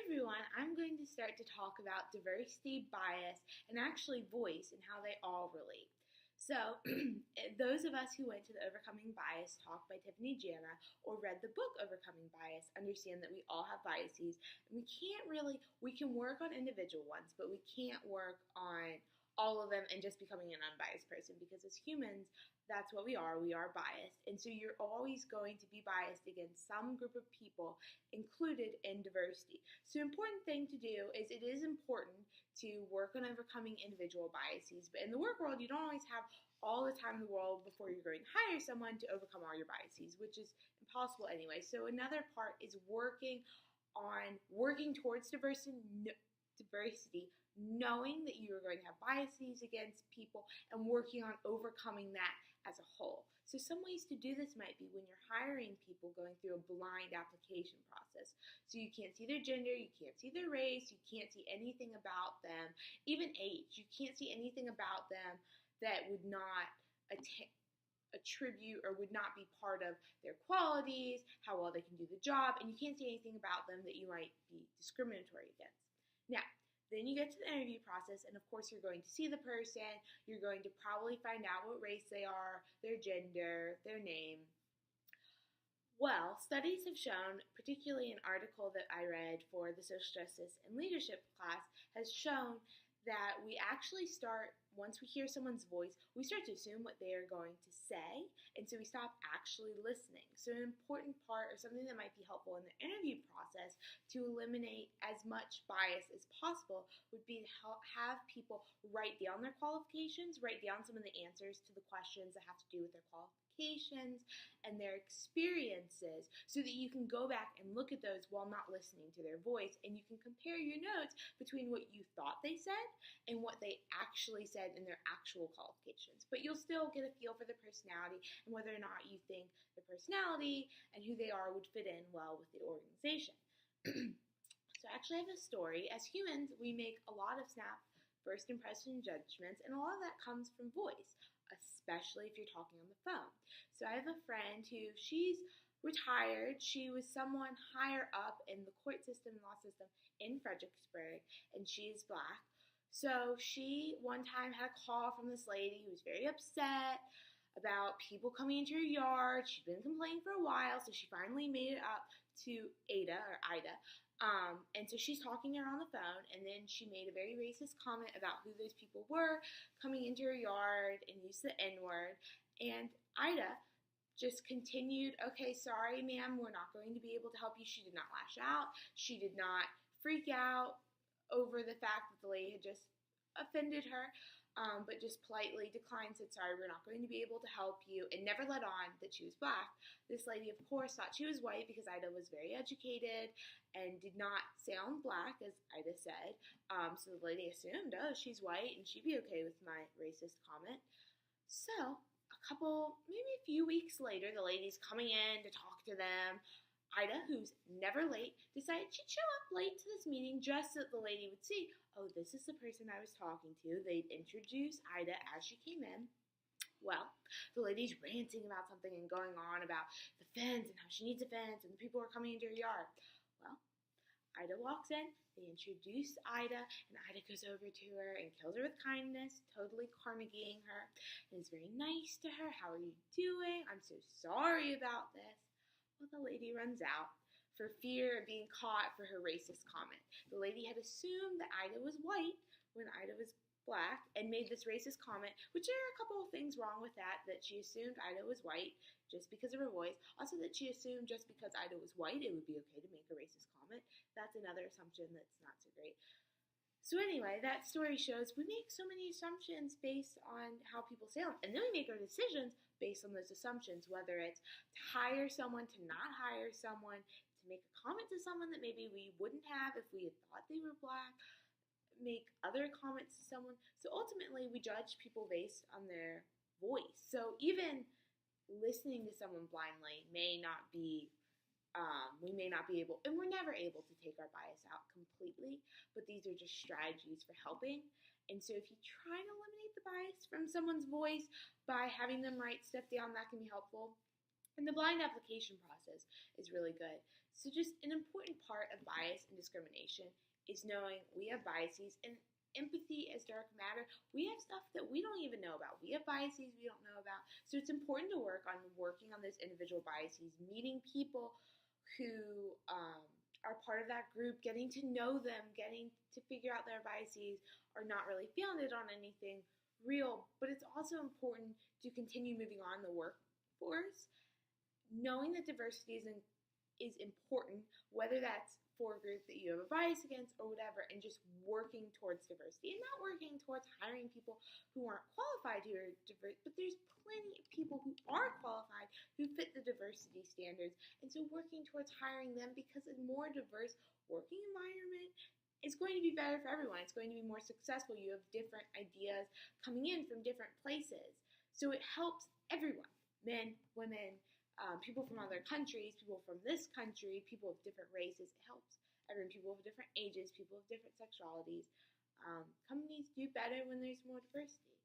everyone, I'm going to start to talk about diversity, bias, and actually voice and how they all relate. So, those of us who went to the Overcoming Bias talk by Tiffany Jana or read the book Overcoming Bias understand that we all have biases and we can work on individual ones, but we can't work on all of them and just becoming an unbiased person because as humans, that's what we are biased. And so you're always going to be biased against some group of people included in diversity. So important thing to do is it is important to work on overcoming individual biases, but in the work world, you don't always have all the time in the world before you're going to hire someone to overcome all your biases, which is impossible anyway. So another part is working towards diversity, knowing that you are going to have biases against people and working on overcoming that as a whole. So some ways to do this might be when you're hiring people going through a blind application process. So you can't see their gender, you can't see their race, you can't see anything about them, even age. You can't see anything about them that would not attribute or would not be part of their qualities, how well they can do the job, and you can't see anything about them that you might be discriminatory against. Now, then you get to the interview process, and of course you're going to see the person, you're going to probably find out what race they are, their gender, their name. Well, studies have shown, particularly an article that I read for the social justice and leadership class, has shown that we actually once we hear someone's voice, we start to assume what they are going to say, and so we stop actually listening. So an important part, or something that might be helpful in the interview process to eliminate as much bias as possible, would be to have people write down their qualifications, write down some of the answers to the questions that have to do with their qualifications and their experiences, so that you can go back and look at those while not listening to their voice, and you can compare your notes between what you thought they said and what they actually said in their actual qualifications. But you'll still get a feel for their personality and whether or not you think their personality and who they are would fit in well with the organization. So I actually have a story. As humans, we make a lot of snap first impression judgments, and a lot of that comes from voice, especially if you're talking on the phone. So I have a friend who, she's retired. She was someone higher up in the court system and law system in Fredericksburg, and she's Black. So she one time had a call from this lady who was very upset about people coming into her yard. She'd been complaining for a while, so she finally made it up to Ida. And so she's talking to her on the phone, and then she made a very racist comment about who those people were coming into her yard and used the N-word. And Ida just continued, okay, sorry, ma'am, we're not going to be able to help you. She did not lash out. She did not freak out over the fact that the lady had just offended her, but just politely declined, said, sorry, we're not going to be able to help you, and never let on that she was Black. This lady, of course, thought she was white because Ida was very educated and did not sound Black, as Ida said. So the lady assumed, oh, she's white and she'd be okay with my racist comment. So maybe a few weeks later, the lady's coming in to talk to them. Ida, who's never late, decided she'd show up late to this meeting just so that the lady would see, oh, this is the person I was talking to. They'd introduce Ida as she came in. Well, the lady's ranting about something and going on about the fence and how she needs a fence and the people are coming into her yard. Well, Ida walks in, they introduce Ida, and Ida goes over to her and kills her with kindness, totally Carnegieing her, and is very nice to her. How are you doing? I'm so sorry about this. Well, the lady runs out for fear of being caught for her racist comment. The lady had assumed that Ida was white when Ida was Black and made this racist comment, which there are a couple of things wrong with that she assumed Ida was white just because of her voice. Also that she assumed just because Ida was white, it would be okay to make a racist comment. That's another assumption that's not so great. So anyway, that story shows we make so many assumptions based on how people sound, and then we make our decisions based on those assumptions, whether it's to hire someone, to not hire someone, to make a comment to someone that maybe we wouldn't have if we had thought they were Black, make other comments to someone. So ultimately, we judge people based on their voice. So even listening to someone blindly may not be we may not be able, and we're never able to take our bias out completely, but these are just strategies for helping. And so if you try to eliminate the bias from someone's voice by having them write stuff down, that can be helpful. And the blind application process is really good. So just an important part of bias and discrimination is knowing we have biases, and empathy as dark matter. We have stuff that we don't even know about. We have biases we don't know about. So it's important to working on those individual biases, meeting people who are part of that group, getting to know them, getting to figure out their biases are not really founded on anything real. But it's also important to continue moving on in the workforce, knowing that diversity is important, whether that's for a group that you have a bias against or whatever, and just working towards diversity and not working towards hiring people who aren't qualified who are diverse. But there's plenty of people who are qualified who fit the diversity standards, and so working towards hiring them, because a more diverse working environment is going to be better for everyone. It's going to be more successful. You have different ideas coming in from different places, so it helps everyone, men, women, people from other countries, people from this country, people of different races. It helps everyone, people of different ages, people of different sexualities. Companies do better when there's more diversity.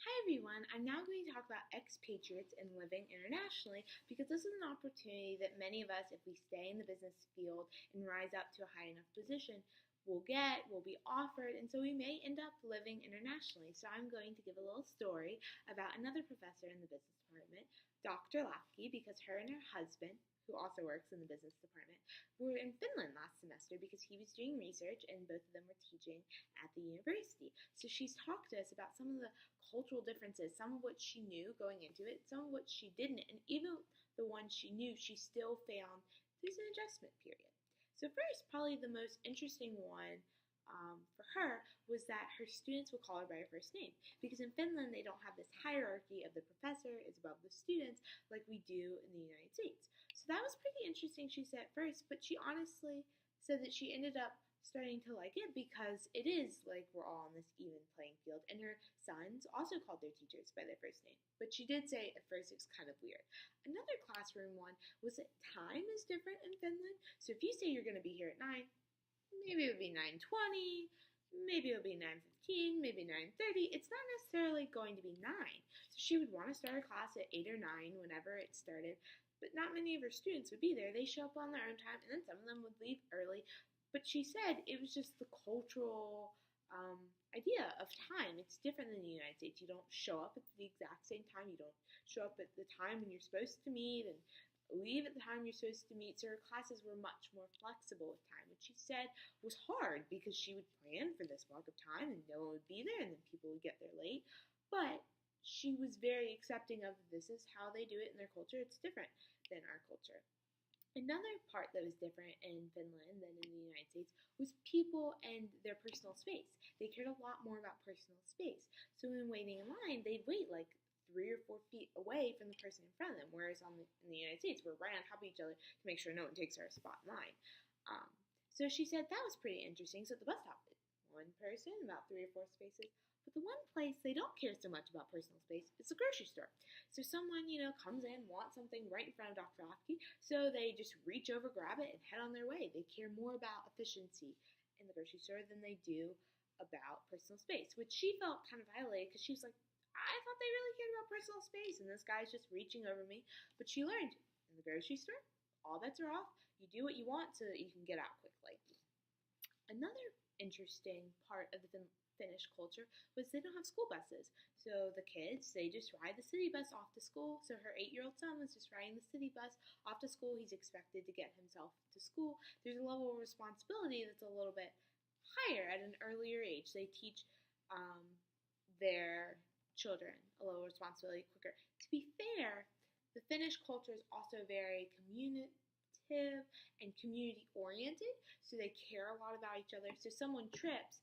Hi everyone, I'm now going to talk about expatriates and living internationally, because this is an opportunity that many of us, if we stay in the business field and rise up to a high enough position, will be offered, and so we may end up living internationally. So I'm going to give a little story about another professor in the business department, Dr. Lafke, because her and her husband, who also works in the business department, were in Finland last semester because he was doing research and both of them were teaching at the university. So she's talked to us about some of the cultural differences, some of what she knew going into it, some of what she didn't, and even the ones she knew, she still found there's an adjustment period. So first, probably the most interesting one for her was that her students would call her by her first name. Because in Finland, they don't have this hierarchy of the professor is above the students like we do in the United States. So that was pretty interesting, she said at first, but she honestly said that she ended up starting to like it because it is like we're all on this even playing field. And her sons also called their teachers by their first name. But she did say at first it was kind of weird. Another classroom one was that time is different in Finland. So if you say you're going to be here at 9, maybe it would be 9:20, maybe it'll be 9:15, maybe 9:30. It's not necessarily going to be 9. So she would want to start a class at 8 or 9 whenever it started. But not many of her students would be there. They show up on their own time, and then some of them would leave early. But she said it was just the cultural idea of time. It's different than the United States. You don't show up at the exact same time. You don't show up at the time when you're supposed to meet and leave at the time you're supposed to meet. So her classes were much more flexible with time, which she said was hard because she would plan for this block of time and no one would be there and then people would get there late. But she was very accepting of this is how they do it in their culture. It's different than our culture. Another part that was different in Finland than in the United States was people and their personal space. They cared a lot more about personal space. So when waiting in line, they'd wait like 3 or 4 feet away from the person in front of them, whereas in the United States, we're right on top of each other to make sure no one takes our spot in line. So she said that was pretty interesting. So at the bus stop, one person, about 3 or 4 spaces. But the one place they don't care so much about personal space is the grocery store. So someone, comes in, wants something right in front of Dr. Lafke, so they just reach over, grab it, and head on their way. They care more about efficiency in the grocery store than they do about personal space, which she felt kind of violated because she was like, I thought they really cared about personal space, and this guy's just reaching over me. But she learned, in the grocery store, all bets are off. You do what you want so that you can get out quickly. Another interesting part of the Finnish culture was they don't have school buses. So the kids, they just ride the city bus off to school. So her 8-year-old son was just riding the city bus off to school. He's expected to get himself to school. There's a level of responsibility that's a little bit higher at an earlier age. They teach their children a little responsibility quicker. To be fair, the Finnish culture is also very communicative and community oriented, so they care a lot about each other. So someone trips,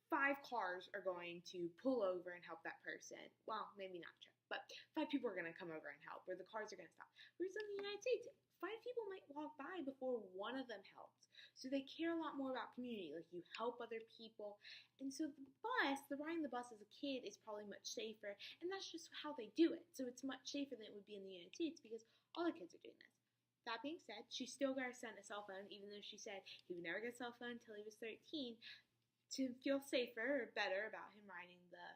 5 cars are going to pull over and help that person. Well, maybe not trip, but 5 people are going to come over and help, or the cars are going to stop. Whereas in the United States, 5 people might walk by before one of them helps. So they care a lot more about community, like you help other people. And so the riding the bus as a kid is probably much safer, and that's just how they do it. So it's much safer than it would be in the United States because all the kids are doing this. That being said, she still got her son a cell phone, even though she said he would never get a cell phone until he was 13, to feel safer or better about him riding the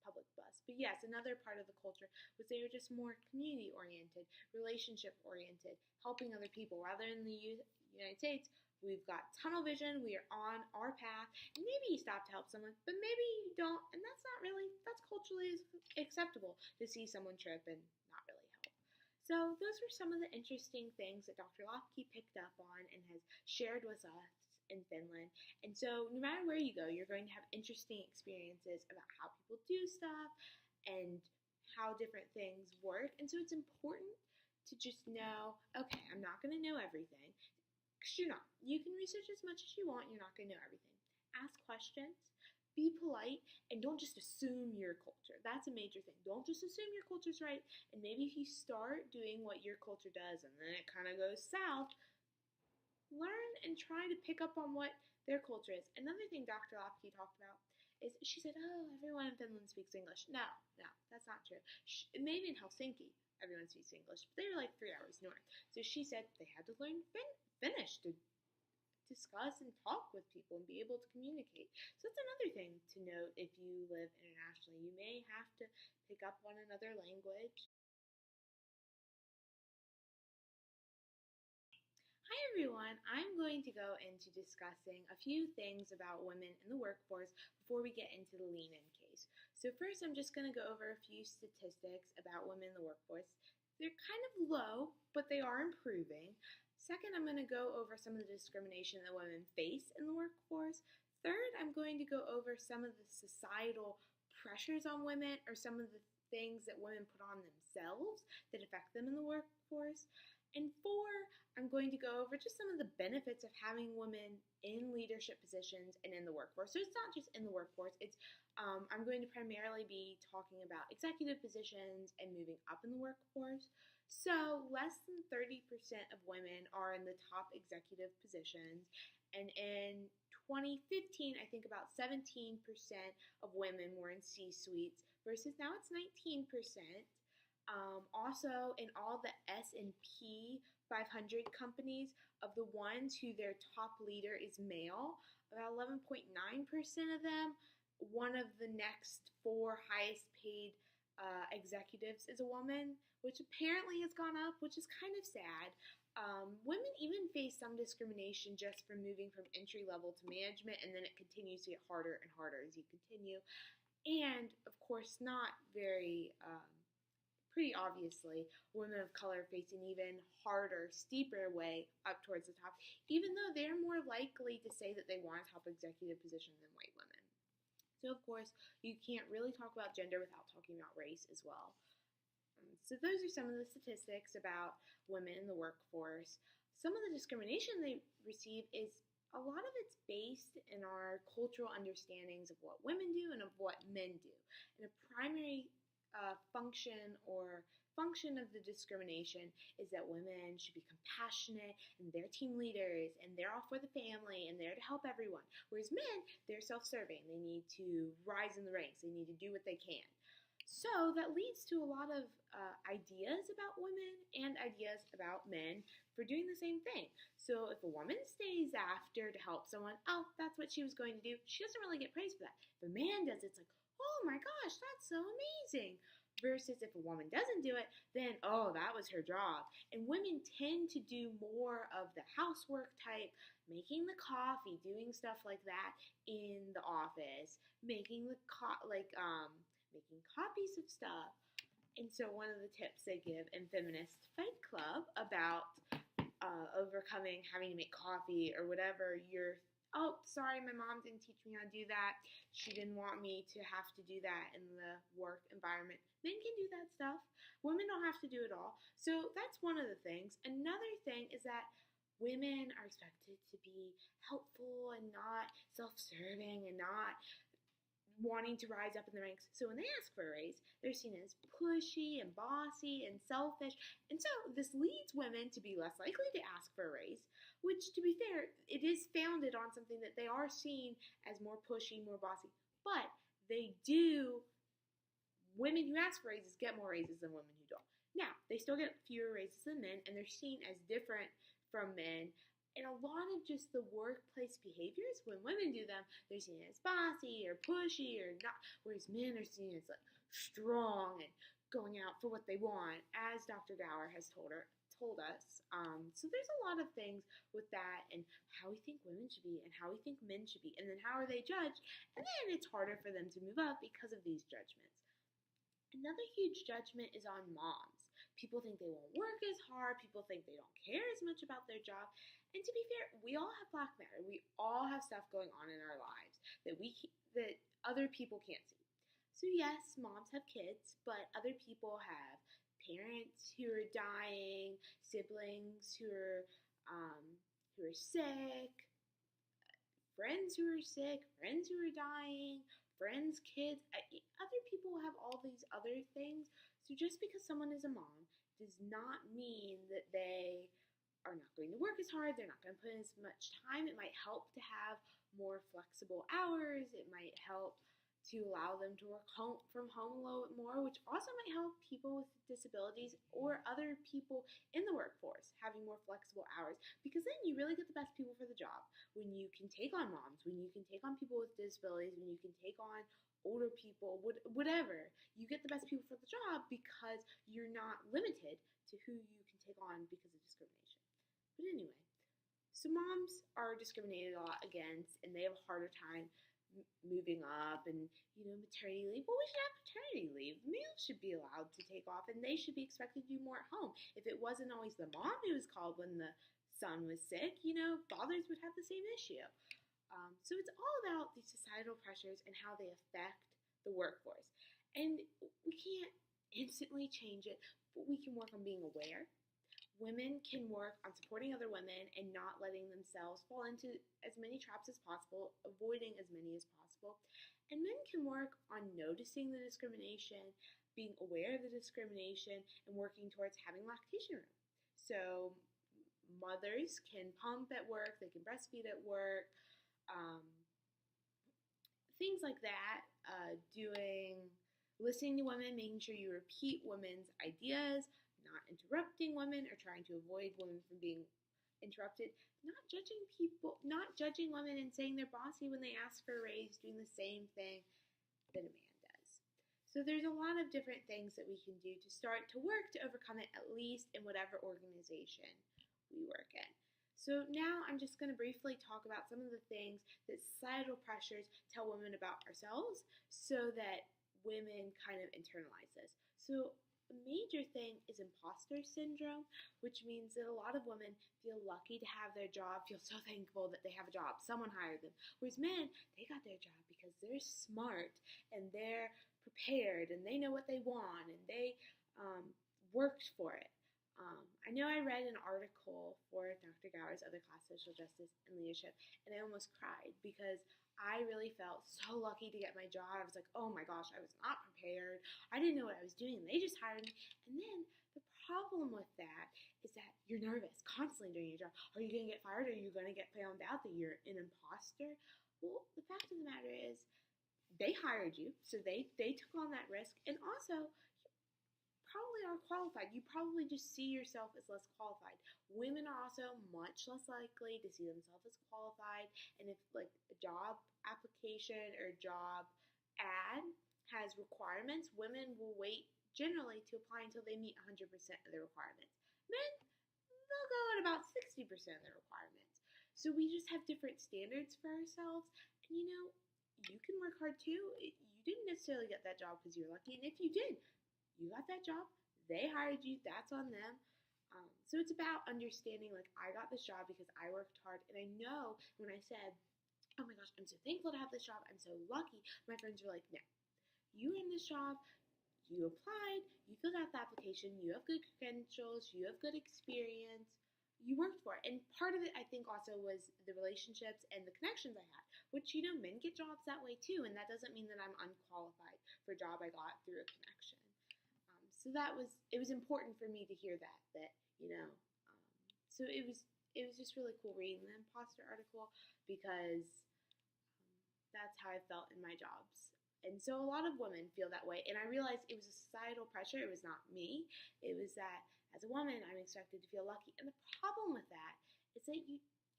public bus. But yes, another part of the culture was they were just more community-oriented, relationship-oriented, helping other people. Rather in the United States, we've got tunnel vision, we are on our path, and maybe you stop to help someone, but maybe you don't, and that's culturally acceptable to see someone trip and not really help. So those were some of the interesting things that Dr. Lopke picked up on and has shared with us in Finland. And so no matter where you go, you're going to have interesting experiences about how people do stuff and how different things work. And so it's important to just know, okay, I'm not going to know everything. Because you're not. You can research as much as you want, you're not going to know everything. Ask questions, be polite, and don't just assume your culture. That's a major thing. Don't just assume your culture's right. And maybe if you start doing what your culture does and then it kind of goes south, learn and try to pick up on what their culture is. Another thing Dr. Lopke talked about is she said, oh, everyone in Finland speaks English. No, that's not true. Maybe in Helsinki, everyone speaks English, but they were like 3 hours north. So she said they had to learn Finnish to discuss and talk with people and be able to communicate. So that's another thing to note if you live internationally. You may have to pick up on another language. Hi everyone, I'm going to go into discussing a few things about women in the workforce before we get into the lean-in case. So first I'm just going to go over a few statistics about women in the workforce. They're kind of low, but they are improving. Second, I'm going to go over some of the discrimination that women face in the workforce. Third, I'm going to go over some of the societal pressures on women or some of the things that women put on themselves that affect them in the workforce. And four, I'm going to go over just some of the benefits of having women in leadership positions and in the workforce. So it's not just in the workforce. I'm going to primarily be talking about executive positions and moving up in the workforce. So less than 30% of women are in the top executive positions. And in 2015, I think about 17% of women were in C-suites versus now it's 19%. Also, in all the S&P 500 companies, of the ones who their top leader is male, about 11.9% of them, one of the next 4 highest paid executives is a woman, which apparently has gone up, which is kind of sad. Women even face some discrimination just from moving from entry level to management, and then it continues to get harder and harder as you continue. And, of course, not very... pretty obviously, women of color face an even harder, steeper way up towards the top, even though they're more likely to say that they want a top executive position than white women. So, of course, you can't really talk about gender without talking about race as well. So those are some of the statistics about women in the workforce. Some of the discrimination they receive is a lot of it's based in our cultural understandings of what women do and of what men do. And a primary function of the discrimination is that women should be compassionate and they're team leaders and they're all for the family and they're to help everyone. Whereas men, they're self-serving. They need to rise in the ranks. They need to do what they can. So that leads to a lot of ideas about women and ideas about men for doing the same thing. So if a woman stays after to help someone, oh, that's what she was going to do. She doesn't really get praised for that. If a man does, it's like, oh my gosh, that's so amazing. Versus if a woman doesn't do it, then, oh, that was her job. And women tend to do more of the housework type, making the coffee, doing stuff like that in the office, making making copies of stuff. And so one of the tips they give in Feminist Fight Club about overcoming having to make coffee or whatever oh, sorry, my mom didn't teach me how to do that. She didn't want me to have to do that in the work environment. Men can do that stuff. Women don't have to do it all. So that's one of the things. Another thing is that women are expected to be helpful and not self-serving and not wanting to rise up in the ranks. So when they ask for a raise, they're seen as pushy and bossy and selfish. And so this leads women to be less likely to ask for a raise, which, to be fair, it is founded on something that they are seen as more pushy, more bossy. But women who ask for raises get more raises than women who don't. Now, they still get fewer raises than men, and they're seen as different from men. And a lot of just the workplace behaviors, when women do them, they're seen as bossy or pushy or not, whereas men are seen as like strong and going out for what they want, as Dr. Gower has told us. So there's a lot of things with that and how we think women should be and how we think men should be, and then how are they judged, and then it's harder for them to move up because of these judgments. Another huge judgment is on moms. People think they won't work as hard. People think they don't care as much about their job. And to be fair, we all have Black matter. We all have stuff going on in our lives that other people can't see. So yes, moms have kids, but other people have parents who are dying, siblings who are sick, friends who are sick, friends who are dying, friends, kids. Other people have all these other things. So just because someone is a mom does not mean that they are not going to work as hard, they're not going to put in as much time. It might help to have more flexible hours. It might help to allow them to work from home a little bit more, which also might help people with disabilities or other people in the workforce having more flexible hours, because then you really get the best people for the job. When you can take on moms, when you can take on people with disabilities, when you can take on older people, whatever, you get the best people for the job because you're not limited to who you can take on because of discrimination. But anyway, so moms are discriminated a lot against, and they have a harder time moving up, and maternity leave. Well, we should have paternity leave. Males should be allowed to take off, and they should be expected to do more at home. If it wasn't always the mom who was called when the son was sick, fathers would have the same issue. So it's all about the societal pressures and how they affect the workforce. And we can't instantly change it, but we can work on being aware. Women can work on supporting other women and not letting themselves fall into as many traps as possible, avoiding as many as possible. And men can work on noticing the discrimination, being aware of the discrimination, and working towards having lactation room. So mothers can pump at work, they can breastfeed at work, things like that. Listening to women, making sure you repeat women's ideas, not interrupting women or trying to avoid women from being interrupted, not judging women and saying they're bossy when they ask for a raise, doing the same thing that a man does. So there's a lot of different things that we can do to start to work to overcome it, at least in whatever organization we work in. So now I'm just going to briefly talk about some of the things that societal pressures tell women about ourselves so that women kind of internalize this. So a major thing is imposter syndrome, which means that a lot of women feel lucky to have their job, feel so thankful that they have a job, someone hired them. Whereas men, they got their job because they're smart and they're prepared and they know what they want and they worked for it. I know I read an article for Dr. Gower's other class, Social Justice and Leadership, and I almost cried because I really felt so lucky to get my job. I was like, oh my gosh, I was not prepared. I didn't know what I was doing. They just hired me. And then the problem with that is that you're nervous constantly doing your job. Are you going to get fired? Are you going to get found out that you're an imposter? Well, the fact of the matter is they hired you, so they took on that risk. And also, probably are qualified. You probably just see yourself as less qualified. Women are also much less likely to see themselves as qualified. And if like a job application or job ad has requirements, women will wait generally to apply until they meet 100% of the requirements. Men, they'll go at about 60% of the requirements. So we just have different standards for ourselves. And you can work hard too. You didn't necessarily get that job because you're lucky. And if you did, you got that job, they hired you, that's on them. So it's about understanding, like, I got this job because I worked hard. And I know when I said, oh my gosh, I'm so thankful to have this job, I'm so lucky, my friends were like, no, you were in this job, you applied, you filled out the application, you have good credentials, you have good experience, you worked for it. And part of it, I think, also was the relationships and the connections I had, which, men get jobs that way too. And that doesn't mean that I'm unqualified for a job I got through a connection. So it was important for me to hear that so it was just really cool reading the imposter article because that's how I felt in my jobs. And so a lot of women feel that way. And I realized it was a societal pressure. It was not me. It was that as a woman, I'm expected to feel lucky. And the problem with that is that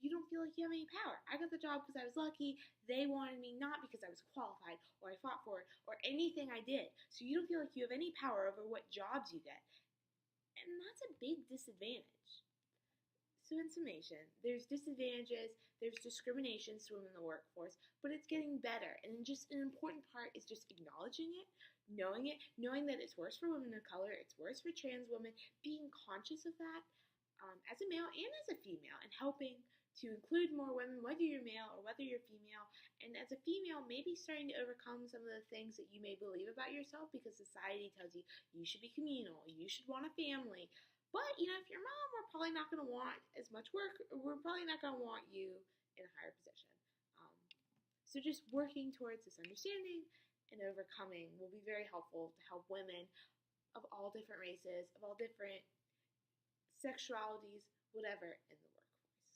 you don't feel like you have any power. I got the job because I was lucky. They wanted me not because I was qualified or I fought for it or anything I did. So you don't feel like you have any power over what jobs you get. And that's a big disadvantage. So in summation, there's disadvantages, there's discrimination to women in the workforce, but it's getting better. And just an important part is just acknowledging it, knowing that it's worse for women of color, it's worse for trans women, being conscious of that as a male and as a female, and helping to include more women, whether you're male or whether you're female. And as a female, maybe starting to overcome some of the things that you may believe about yourself because society tells you you should be communal, you should want a family. But, if you're a mom, we're probably not going to want as much work, or we're probably not going to want you in a higher position. So just working towards this understanding and overcoming will be very helpful to help women of all different races, of all different sexualities, whatever, in the